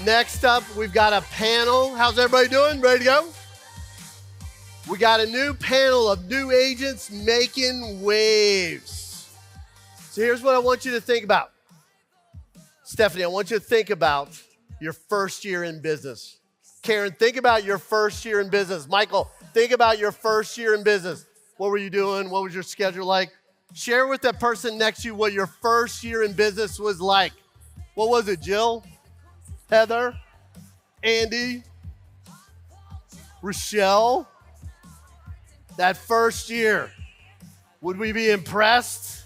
Next up, we've got a panel. How's everybody doing? Ready to go? We got a new panel of new agents making waves. So here's what I want you to think about. Stephanie, I want you to think about your first year in business. Karen, think about your first year in business. Michael, think about your first year in business. What were you doing? What was your schedule like? Share with that person next to you what your first year in business was like. What was it, Jill? Heather? Andy? Rochelle? That first year, would we be impressed?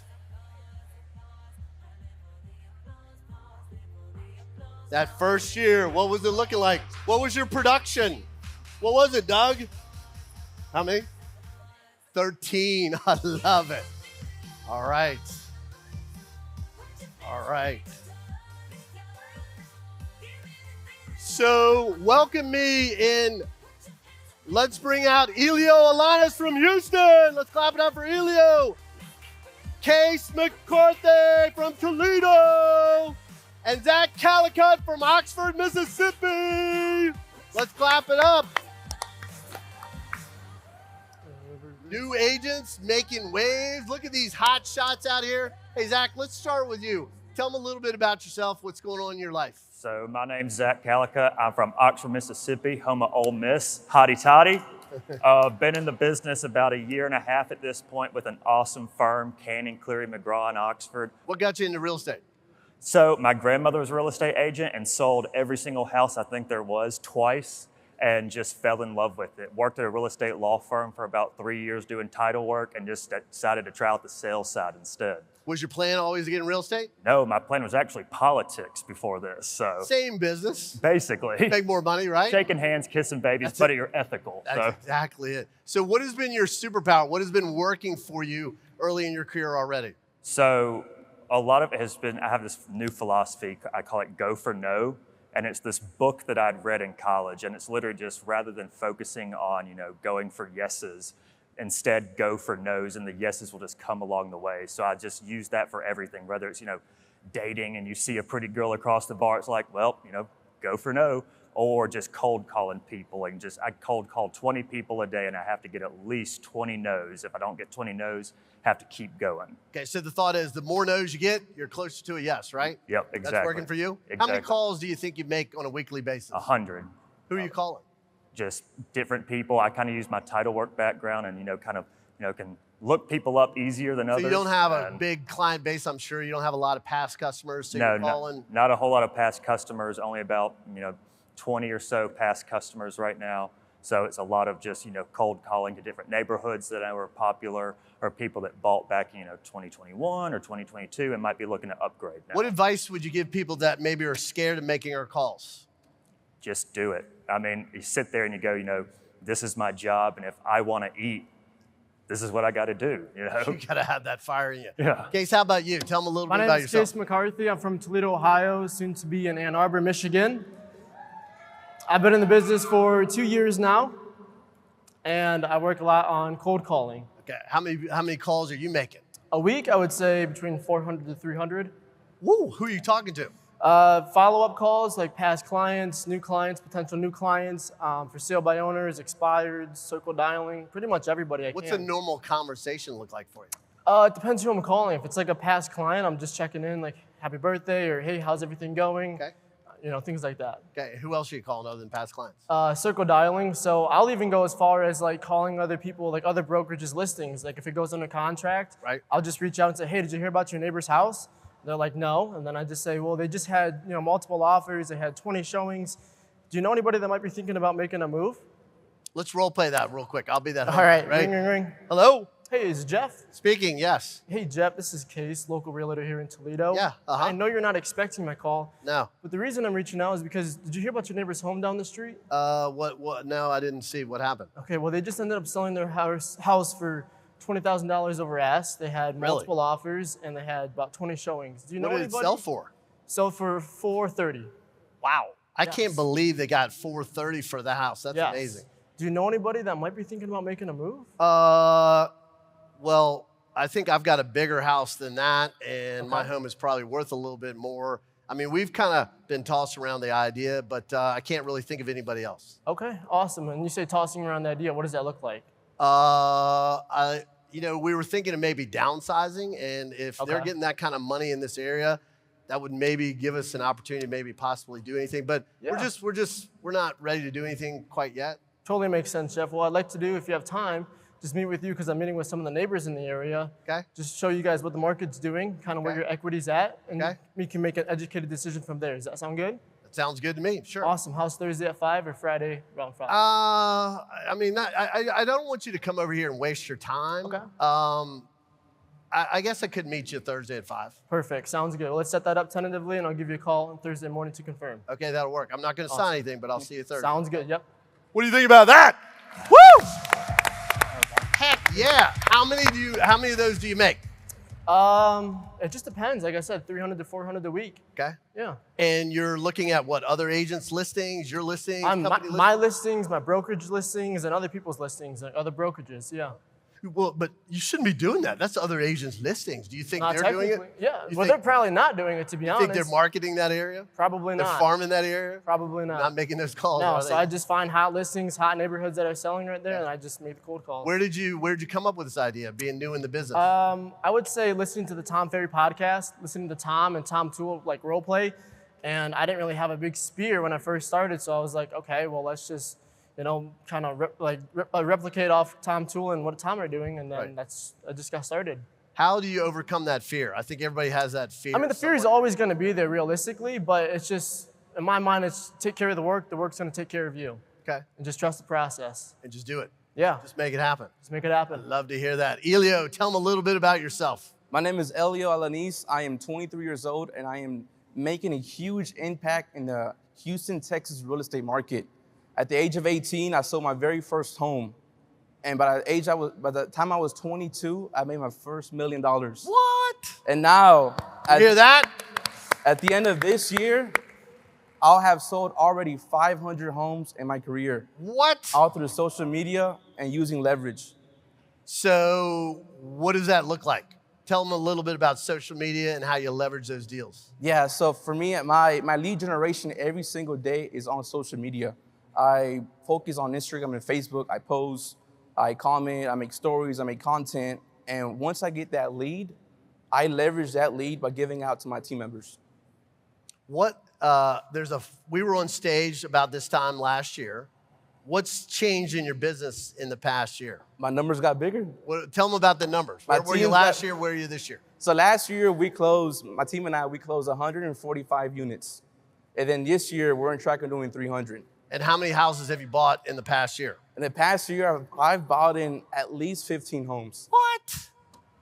That first year, what was it looking like? What was your production? What was it, Doug? How many? 13. I love it. All right. All right. So welcome me in. Let's bring out Elio Alanis from Houston. Let's clap it up for Elio. Case McCarthy from Toledo. And Zach Callicutt from Oxford, Mississippi. Let's clap it up. New agents making waves. Look at these hot shots out here. Hey, Zach, let's start with you. Tell them a little bit about yourself, what's going on in your life. So my name's Zach Callicutt. I'm from Oxford, Mississippi, home of Ole Miss, hotty toddy. Been in the business about a year and a half at this point with an awesome firm, Canning, Cleary, McGraw in Oxford. What got you into real estate? So my grandmother was a real estate agent and sold every single house I think there was twice and just fell in love with it. Worked at a real estate law firm for about 3 years doing title work and just decided to try out the sales side instead. Was your plan always to get in real estate? No, my plan was actually politics before this. So same business. Basically. Make more money, right? Shaking hands, kissing babies, but you're ethical. That's exactly it. So what has been your superpower? What has been working for you early in your career already? So a lot of it has been, I have this new philosophy, I call it go for no. And it's this book that I'd read in college. And it's literally just rather than focusing on, going for yeses, instead go for no's, and the yeses will just come along the way. So I just use that for everything, whether it's, dating and you see a pretty girl across the bar, it's like, well, go for no, or just cold calling people. And I cold call 20 people a day and I have to get at least 20 no's. If I don't get 20 no's, have to keep going. Okay, so the thought is the more no's you get, you're closer to a yes, right? Yep, exactly. That's working for you? Exactly. How many calls do you think you make on a weekly basis? 100. Who are you calling? Just different people. I kind of use my title work background and, can look people up easier than others. So you don't have a big client base, I'm sure. You don't have a lot of past customers, so you're calling? Not a whole lot of past customers, only about, 20 or so past customers right now. So it's a lot of just, cold calling to different neighborhoods that were popular or people that bought back, 2021 or 2022 and might be looking to upgrade now. What advice would you give people that maybe are scared of making our calls? Just do it. I mean, you sit there and you go, this is my job, and if I want to eat, this is what I got to do, You got to have that fire in you. Yeah. Case, how about you? Tell them a little bit about My name is yourself. Case McCarthy. I'm from Toledo, Ohio, soon to be in Ann Arbor, Michigan. I've been in the business for 2 years now, and I work a lot on cold calling. Okay, how many calls are you making? A week, I would say between 400 to 300. Woo, who are you talking to? Follow-up calls, like past clients, new clients, potential new clients, for sale by owners, expired, circle dialing, pretty much everybody I can. What's a normal conversation look like for you? It depends who I'm calling. If it's like a past client, I'm just checking in, like, happy birthday, or hey, how's everything going? Okay. Things like that. Okay, who else are you calling other than past clients? Circle dialing. So I'll even go as far as like calling other people, like other brokerages listings. Like if it goes under contract, right. I'll just reach out and say, hey, did you hear about your neighbor's house? They're like, no. And then I just say, well, they just had multiple offers. They had 20 showings. Do you know anybody that might be thinking about making a move? Let's role play that real quick. I'll be that. All right, right? Ring, ring, ring. Hello? Hey, is Jeff? Speaking, yes. Hey, Jeff, this is Case, local realtor here in Toledo. Yeah, I know you're not expecting my call. No. But the reason I'm reaching out is because, did you hear about your neighbor's home down the street? What? No, I didn't see. What happened? Okay, well, they just ended up selling their house for $20,000 over ask. They had multiple offers, and they had about 20 showings. Do you know what did anybody? It sell for? Sold for $430,000. Wow. I Yes. can't believe they got $430,000 for the house. That's Yes. amazing. Do you know anybody that might be thinking about making a move? Well, I think I've got a bigger house than that, and my home is probably worth a little bit more. I mean, we've kind of been tossing around the idea, but I can't really think of anybody else. Okay, awesome. And you say tossing around the idea, what does that look like? We were thinking of maybe downsizing, and if they're getting that kind of money in this area, that would maybe give us an opportunity to maybe possibly do anything. But we're not ready to do anything quite yet. Totally makes sense, Jeff. What I'd like to do, if you have time, just meet with you because I'm meeting with some of the neighbors in the area. Okay. Just show you guys what the market's doing, kind of where your equity's at, and we can make an educated decision from there. Does that sound good? That sounds good to me. Sure. Awesome. How's Thursday at 5 or Friday around 5? I don't want you to come over here and waste your time. Okay. I guess I could meet you Thursday at 5. Perfect. Sounds good. Well, let's set that up tentatively, and I'll give you a call on Thursday morning to confirm. Okay, that'll work. I'm not going to sign anything, but I'll see you Thursday. Sounds good. Yep. What do you think about that? Woo! Heck yeah! How many of those do you make? It just depends. Like I said, 300 to 400 a week. Okay. Yeah. And you're looking at what, other agents' listings, your listings, my listings, my brokerage listings, and other people's listings, like other brokerages. Yeah. Well, but you shouldn't be doing that. That's other agents' listings. Do you think they're doing it? Yeah. They're probably not doing it, to be honest. You think they're marketing that area? Probably not. They're farming that area? Probably not. Not making those calls? No, so I just find hot listings, hot neighborhoods that are selling right there, and I just make the cold calls. Where did you come up with this idea, being new in the business? I would say listening to the Tom Ferry Podcast, listening to Tom and Tom Toole like role play, and I didn't really have a big spear when I first started, so I was like, okay, well, let's just kind of replicate off Tom Toole and what Tom are doing, and then I just got started. How do you overcome that fear? I think everybody has that fear. I mean, the fear is always going to be there realistically, but it's just, in my mind, it's take care of the work's going to take care of you. Okay. And just trust the process. And just do it. Yeah. Just make it happen. Just make it happen. I'd love to hear that. Elio, tell them a little bit about yourself. My name is Elio Alanis. I am 23 years old, and I am making a huge impact in the Houston, Texas real estate market. At the age of 18, I sold my very first home. And by the time I was 22, I made my first $1 million. What? And now, you hear that? At the end of this year, I'll have sold already 500 homes in my career. What? All through social media and using leverage. So what does that look like? Tell them a little bit about social media and how you leverage those deals. Yeah, so for me, my lead generation every single day is on social media. I focus on Instagram and Facebook. I post, I comment, I make stories, I make content. And once I get that lead, I leverage that lead by giving out to my team members. We were on stage about this time last year. What's changed in your business in the past year? My numbers got bigger. Tell them about the numbers. Where were you last year? Where are you this year? So last year my team and I, we closed 145 units. And then this year, we're on track of doing 300. And how many houses have you bought in the past year? In the past year, I've bought in at least 15 homes. What?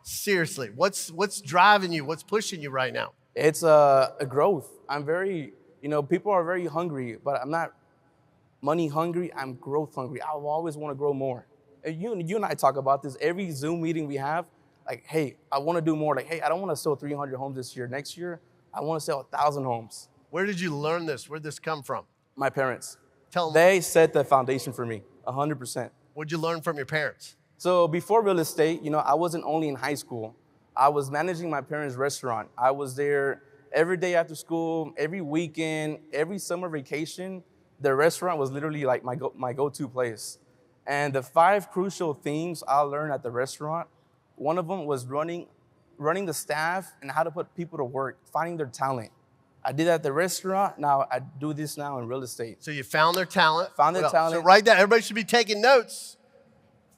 Seriously, what's driving you? What's pushing you right now? It's a growth. I'm very, people are very hungry, but I'm not money hungry. I'm growth hungry. I always want to grow more. And you and I talk about this every Zoom meeting we have. Like, hey, I want to do more. Like, hey, I don't want to sell 300 homes this year. Next year, I want to sell 1,000 homes. Where did you learn this? Where did this come from? My parents. Tell them. They set the foundation for me, 100%. What'd you learn from your parents? So before real estate, I wasn't only in high school. I was managing my parents' restaurant. I was there every day after school, every weekend, every summer vacation. The restaurant was literally like my go-to place. And the 5 crucial things I learned at the restaurant, one of them was running the staff and how to put people to work, finding their talent. I did that at the restaurant. Now I do this now in real estate. So you found their talent. Found their talent. So write that. Everybody should be taking notes.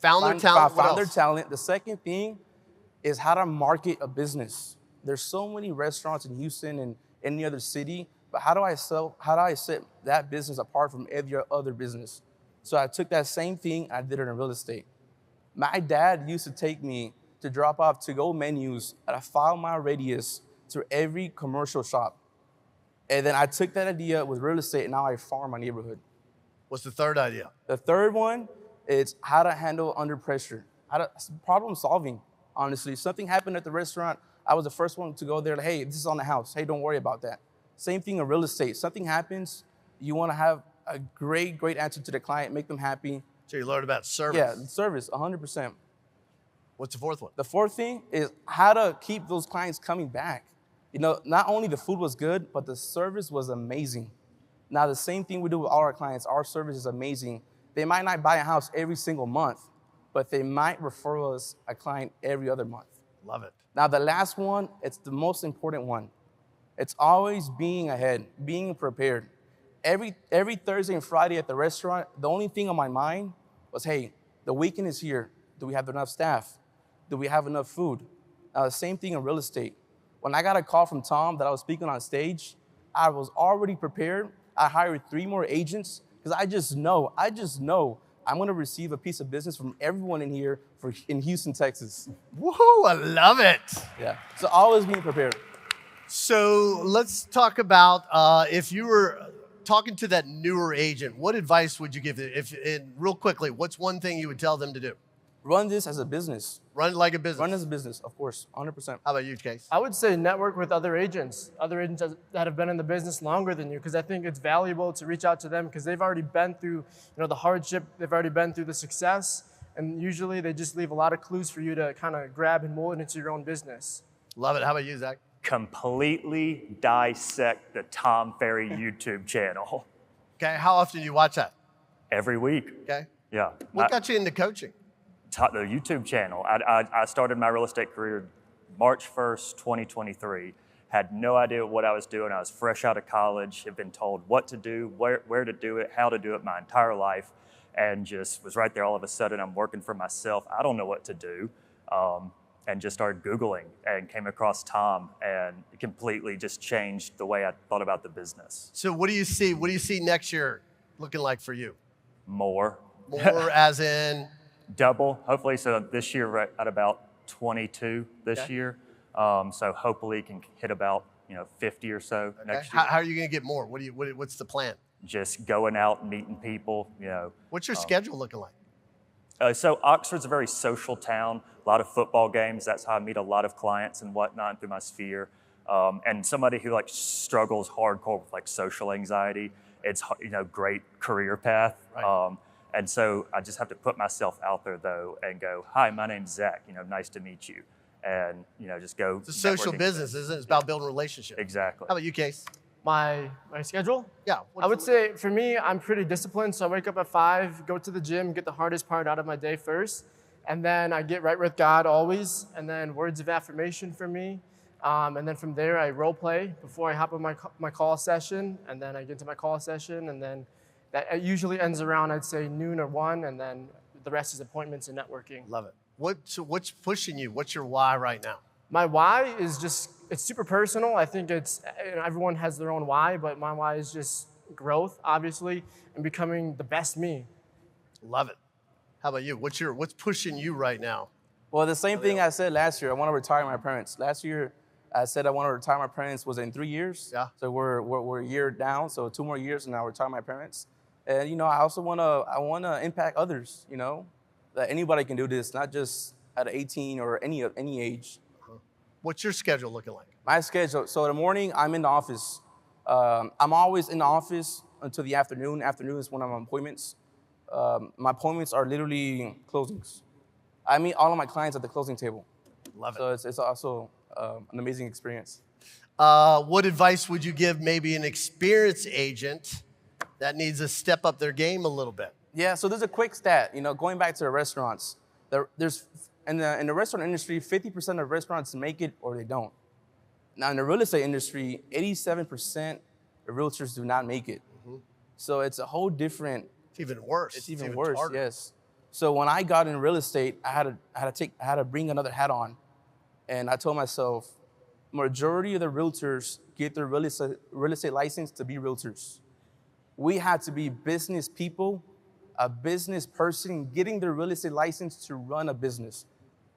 Found their talent. Found their talent. The second thing is how to market a business. There's so many restaurants in Houston and any other city, but how do I set that business apart from every other business? So I took that same thing and I did it in real estate. My dad used to take me to drop off to-go menus at a 5-mile radius to every commercial shop. And then I took that idea with real estate, and now I farm my neighborhood. What's the third idea? The third one is how to handle under pressure. Problem solving, honestly. Something happened at the restaurant. I was the first one to go there, like, hey, this is on the house. Hey, don't worry about that. Same thing in real estate. Something happens, you want to have a great answer to the client, make them happy. So you learned about service. Yeah, service, 100%. What's the fourth one? The fourth thing is how to keep those clients coming back. You know, not only the food was good, but the service was amazing. Now, the same thing we do with all our clients, our service is amazing. They might not buy a house every single month, but they might refer us a client every other month. Love it. Now, the last one, it's the most important one. It's always being ahead, being prepared. Every Thursday and Friday at the restaurant, the only thing on my mind was, hey, the weekend is here. Do we have enough staff? Do we have enough food? Now, the same thing in real estate. When I got a call from Tom that I was speaking on stage, I was already prepared. I hired 3 more agents because I just know I'm going to receive a piece of business from everyone in here in Houston, Texas. Woohoo, I love it. Yeah, so always being prepared. So let's talk about if you were talking to that newer agent, what advice would you give them? Real quickly, what's one thing you would tell them to do? Run this as a business. Run it like a business. Run as a business, of course, 100%. How about you, Case? I would say network with other agents that have been in the business longer than you, because I think it's valuable to reach out to them because they've already been through, the hardship, they've already been through the success, and usually they just leave a lot of clues for you to kind of grab and mold into your own business. Love it. How about you, Zach? Completely dissect the Tom Ferry YouTube channel. Okay, how often do you watch that? Every week. Okay. Yeah. What got you into coaching? The YouTube channel. I started my real estate career March 1st, 2023. Had no idea what I was doing. I was fresh out of college, had been told what to do, where to do it, how to do it my entire life, and just was right there all of a sudden. I'm working for myself. I don't know what to do. And just started Googling and came across Tom, and it completely just changed the way I thought about the business. So what do you see? What do you see next year looking like for you? More. More as in? Double, hopefully. So this year we're at about 22 this year. So hopefully can hit about 50 or so next year. How are you going to get more? What's the plan? Just going out and meeting people. What's your schedule looking like? So Oxford's a very social town. A lot of football games. That's how I meet a lot of clients and whatnot through my sphere. And somebody who struggles hardcore with social anxiety. It's great career path. Right. And so I just have to put myself out there though and go, hi, my name's Zach. Nice to meet you. And just go. It's a social business, isn't it? It's about building relationships. Exactly. How about you, Case? My schedule? Yeah. I would say for me, I'm pretty disciplined. So I wake up at 5, go to the gym, get the hardest part out of my day first. And then I get right with God always. And then words of affirmation for me. And then from there, I role play before I hop on my call session. And then I get to my call session. And then that usually ends around, I'd say, noon or 1. And then the rest is appointments and networking. Love it. What's pushing you? What's your why right now? My why is just, it's super personal. I think it's, everyone has their own why, but my why is just growth, obviously, and becoming the best me. Love it. How about you? What's pushing you right now? Well, the same thing I said last year. I want to retire my parents. Last year, I said I want to retire my parents was in 3 years. Yeah. So we're a year down, so 2 more years, and I'll retire my parents. And I also want to impact others. That anybody can do this, not just at 18 or any age. What's your schedule looking like? My schedule. So in the morning, I'm in the office. I'm always in the office until the afternoon. Afternoon is when I'm on appointments. My appointments are literally closings. I meet all of my clients at the closing table. Love it. So it's also an amazing experience. What advice would you give maybe an experienced agent that needs to step up their game a little bit? Yeah, so there's a quick stat. Going back to the restaurants, there's in the restaurant industry, 50% of restaurants make it or they don't. Now in the real estate industry, 87% of realtors do not make it. Mm-hmm. So it's a whole different. It's even worse. It's even worse. Harder. Yes. So when I got in real estate, I had to bring another hat on, and I told myself, majority of the realtors get their real estate license to be realtors. We had to be business people, a business person getting their real estate license to run a business.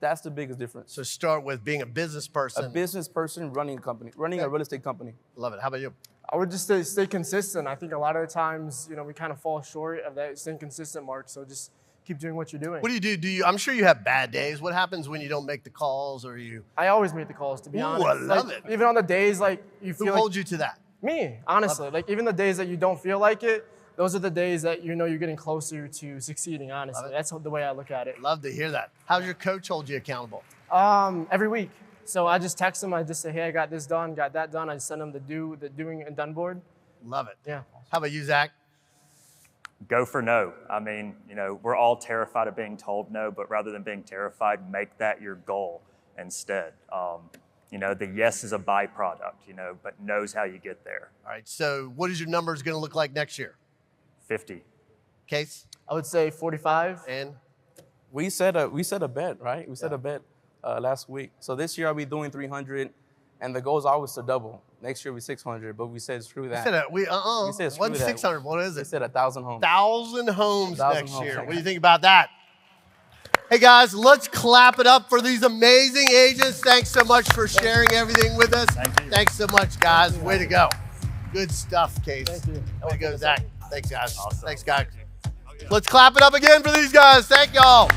That's the biggest difference. So start with being a business person. A business person running a company, running a real estate company. Love it. How about you? I would just say stay consistent. I think a lot of the times, we kind of fall short of that staying consistent mark. So just keep doing what you're doing. What do you do? I'm sure you have bad days. What happens when you don't make the calls or you? I always make the calls, to be honest. I love it. Even on the days you feel Who holds you to that? Me, honestly. Even the days that you don't feel like it, those are the days that you're getting closer to succeeding, honestly. That's the way I look at it. Love to hear that. How's your coach hold you accountable? Every week. So I just text them. I just say, hey, I got this done, got that done. I just send them the doing and done board. Love it. Yeah. How about you, Zach? Go for no. I mean, we're all terrified of being told no, but rather than being terrified, make that your goal instead. The yes is a byproduct, but no's how you get there. All right. So what is your numbers going to look like next year? 50. Case? I would say 45. And? We set a bet, right? We set a bet last week. So this year I'll be doing 300, and the goal is always to double. Next year will be 600, but we said screw that. We said screw what's that. 600? What is We it? said 1,000 homes. 1,000 homes 1,000 next homes. year. What do you think about that? Hey guys, let's clap it up for these amazing agents. Thanks so much for sharing everything with us. Thank you. Thanks so much, guys. Way to go. Good stuff, Case. Thank you. Way to go, Zach. Thanks, guys. Awesome. Thanks, guys. Let's clap it up again for these guys. Thank y'all.